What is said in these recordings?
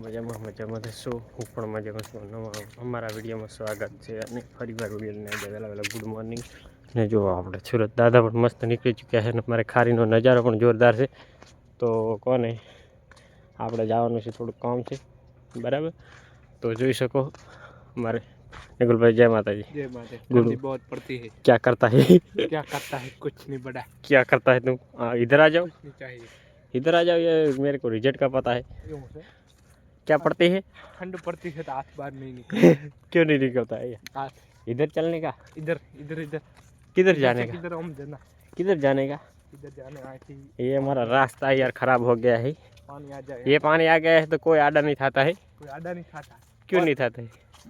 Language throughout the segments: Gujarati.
મજામાં શું હું પણ મજામાં છું. નવા અમારા વિડીયોમાં સ્વાગત છે અને ફરીવાર વિડીયોને વહેલા ગુડ મોર્નિંગ. ને જો આપણે સુરત દાદા પણ મસ્ત નીકળી ચૂક્યા છે અને અમારે ખારીનો નજારો પણ જોરદાર છે. તો કોને આપણે જવાનું છે, થોડુંક કામ છે બરાબર. તો જોઈ શકો हमारे निकुल भाई जय माता जी। जय माता। ठंडी बहुत पड़ती है। क्या करता है क्या करता है कुछ नहीं बड़ा। क्या करता है तुम? इधर आ जाओ, कुछ नहीं चाहिए। इधर आ जाओ, ये मेरे को रिजल्ट का पता है। क्या पड़ती है? ठंड पड़ती है तो हाथ बाहर नहीं निकलता। क्यों नहीं निकलता है? हाथ इधर चलने का, इधर इधर इधर किधर जाने का, किधर हम जाना, किधर जाने का? इधर जाने आए थे। ये हमारा रास्ता यार खराब हो गया है। पानी आ जाए। ये पानी आ गया है तो कोई आडा नहीं खाता है। कोई आडा नहीं खाता। क्यों नहीं खाता है?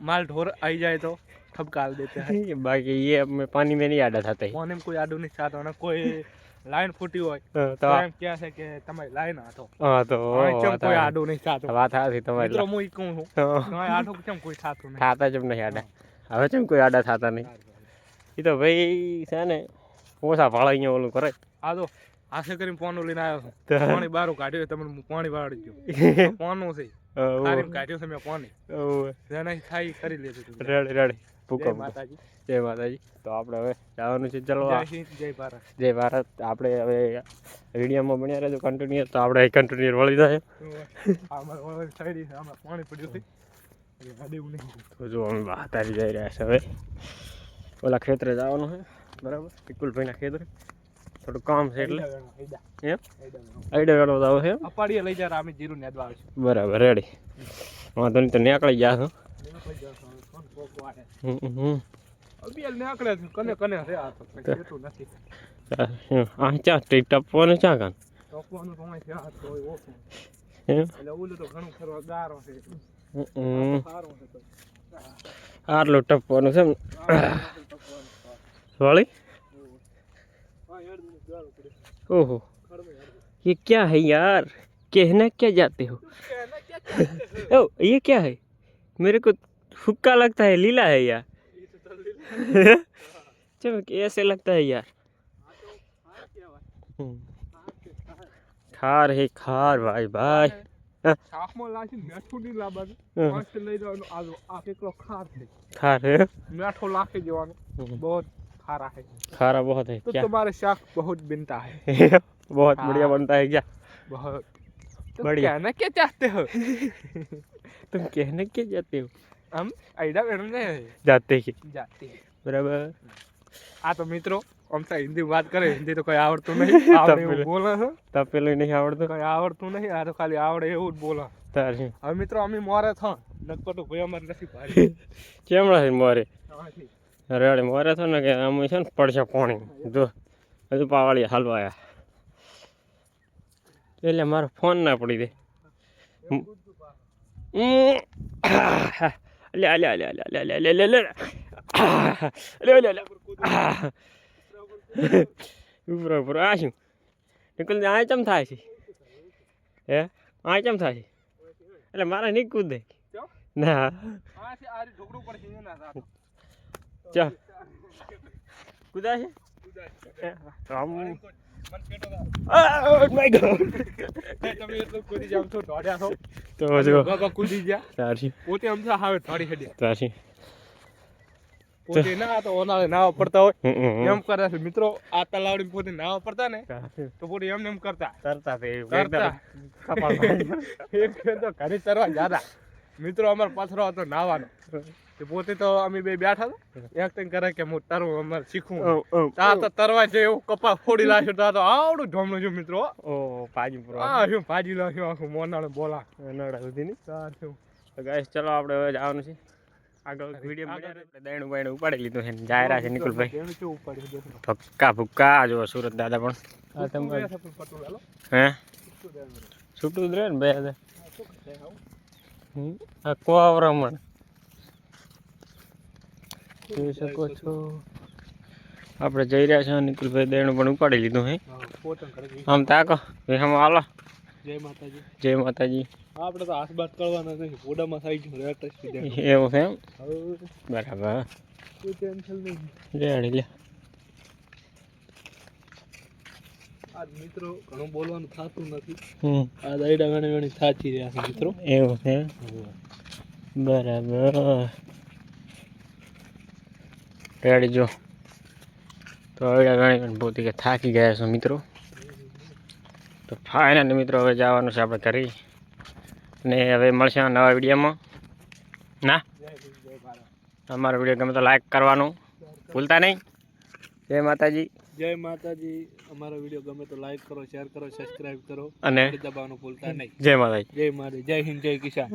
माल ढोर आई जाए तो ठपकाल देते हैं। बाकी ये पानी में नहीं आडा खाता है। पानी में कोई आडू नहीं खाता ना। कोई लाइन फूटी हो तो એમ કહે છે કે તમારી લાઈન આતો. હા તો ચમ કોઈ આડું નહીં થાતું. વાત સાચી તમારી. મિત્રો હું ઈ કહું છું તમારે આડું કેમ કોઈ થાતું નહીં. થાતા જ નહીં આડા. હવે કેમ કોઈ આડા થાતા નહીં? એ તો ભાઈ છે ને ઓછા ભાડા અહીંયા ઓલું કરે. આ તો આશે કરીને પાનું લઈને આવ્યો છું. પાણી બારું કાઢ્યું તમને હું પાણી વાળી ગયો. પાનું છે ખારીને કાઢ્યું છે મેં પાણી. જેને થાય કરી લેજો. રેડી રેડી જય માતાજી. જય માતાજી. તો આપણે હવે જવાનું છે. ચલો જય હિન્દ જય ભારત. જય ભારત. આપણે હવે વિડીયોમાં બન્યા રહેજો કન્ટિન્યુ. તો આપણે કન્ટિન્યુ વળી જાય. આમાં સાઈડ આમાં પાણી પડ્યું છે. તો જો અમે બહાતારી જઈ રહ્યા છે. હવે ઓલા ખેતરે જવાનું છે બરાબર. વિપુલભાઈના ખેતરે થોડું કામ છે એટલે એમ આઈડિયા વેળો જાવ છે. અપાડીએ લઈ જાય અમે જીરું નેદવા આવશું. બરાબર રેડી. વાંધો નહીં તો નીકળી ગયા છો. કને કને છે આ તો ખેતું નથી. આ ચા ટીક ટપવાનું ચા કાન ટપવાનું તો અહીં છે આ તો ઓછું. એમ એટલે ઓલું તો ઘણું ખરો ગારો છે. સારું છે તો આટલું ટપવાનું છે વાળી. ओहो ये क्या है यार, कहना क्या जाते हो? ओ ये क्या है? मेरे को हुक्का लगता है, लीला है यार। चलो ऐसे लगता है यार। खार है खार भाई भाई. શાકમાં લાગી મેઠું નહીં લાવવાનું. પાંચ લઈ જવાનું. આ કેટલો ખાર છે. खार है, મેઠો લાખી જવાનું. બહુ खारा है. खारा बहुत है तो क्या? तुम्हारे शाक बहुत बनता है. बहुत बढ़िया बनता है क्या? बहुत बढ़िया. कहना क्या चाहते हो? तुम कहने क्या जाते हो? हम आइडा करने जाते ही जाते हैं बराबर. આ તો મિત્રો અમતા હિન્દી વાત કરે. હિન્દી તો કઈ આવડતું નહીં. આવડે એવું બોલે છે. તબ પેલું નહીં આવડતું. કઈ આવડતું નહીં. આ તો ખાલી આવડે એવું જ બોલે. તારી હવે મિત્રો અમે મોરે થા નકપટો ભાઈ અમારે નથી પાડી. કેમણા છે મોરે? આથી રેડે મોરે થો ને કે આમ છે ને પડશે પાણી. જો હજુ પાવાળી હલવાયા એટલે મારો ફોન ના પડી દે. અલ્યા અલ્યા અલ્યા અલ્યા અલ્યા અલ્યા અલ્યા અલ્યા ઉપર ઉપર આ શું નીકળી આ ચમ થાય છે? હે આ ચમ થાય છે? એટલે મારે નહીં કૂદે ના. આથી આરી ઢોકડું પડશે એના સાથે. ચા કુદા છે આમ. માય ગોડ તમે એટલું કૂદી જાવ છો ઢોડ્યા છો તો જો બાબા કૂદી ગયા. તારી પોતે અમસા હાવે ઢોડી હેડ્યા. તારી પોતે ના તો ઓનાળે નાવા પડતા હોય એમ કરે છે મિત્રો. આ તલાવડી પોતે નાવા પડતા ને તો પોતે એમને એમ કરતા તરતા કરતા. કપાળ એક ફેર તો ઘરે તરવા જાતા મિત્રો. અમારો પાથરો હતો નાવાનો. પોતે તો અમે બે બેઠા હતા. એક કરે કે હું તરવું અમારે શીખવું. તા તો તરવા છે એવું કપા ફોડી લાવ્યો. તા તો આવડું ઢોમણું છું મિત્રો. ઓ પાજી પૂરો હા શું ભાજી લાવ્યો આખું મોનાળે બોલા નડા સુધી ની. તાર શું તો ગાઈસ ચલો આપણે હવે જવાનું છે આગળ. વિડીયો દૈણું બાયણું ઉપાડી લીધું છે. જાયરા છે નિકુલભાઈ. એનું કેવું ઉપાડ્યું દેખો. ભક્કા ભુક્કા જો સુરત દાદા પણ. આ તમારે હે છૂટું જ રહે ને બે હજાર. આ કોવરામણ જોઈ શકો છો. આપણે જઈ રહ્યા છે. નિકુલભાઈ દૈણું પણ ઉપાડી લીધું હે. આમ તાકો આમ હાલો. જય માતાજી. જય માતાજી. આપણે તો હાથ બાત કરવાના નથી. પોડામાં થઈ ગયું રેટ એવું છે એમ. હવે બરાબર કોઈ ટેન્શન નહીં. રેડી લે. આ મિત્રો ઘણું બોલવાનું થતું નથી. હમ આ દઈડા ગણી થાચી રહ્યા છે મિત્રો. એવું છે બરાબર રેડી જો તો હવે ઘણી પોતી કે થાકી ગયા છો મિત્રો. તો ફાઇનલી મિત્રો હવે જવાનું છે આપણે ઘરે ને હવે મળશે નવા વિડીયોમાં. ના અમારો વિડીયો ગમે તો લાઈક કરવાનું ભૂલતા નહીં. જય માતાજી. જય માતાજી. અમારો વિડીયો ગમે તો લાઈક કરો, શેર કરો, સબસ્ક્રાઇબ કરો અને દબાવવાનું ભૂલતા નહીં. જય માતાજી. જય માતાજી. જય હિન્દ, જય કિસાન.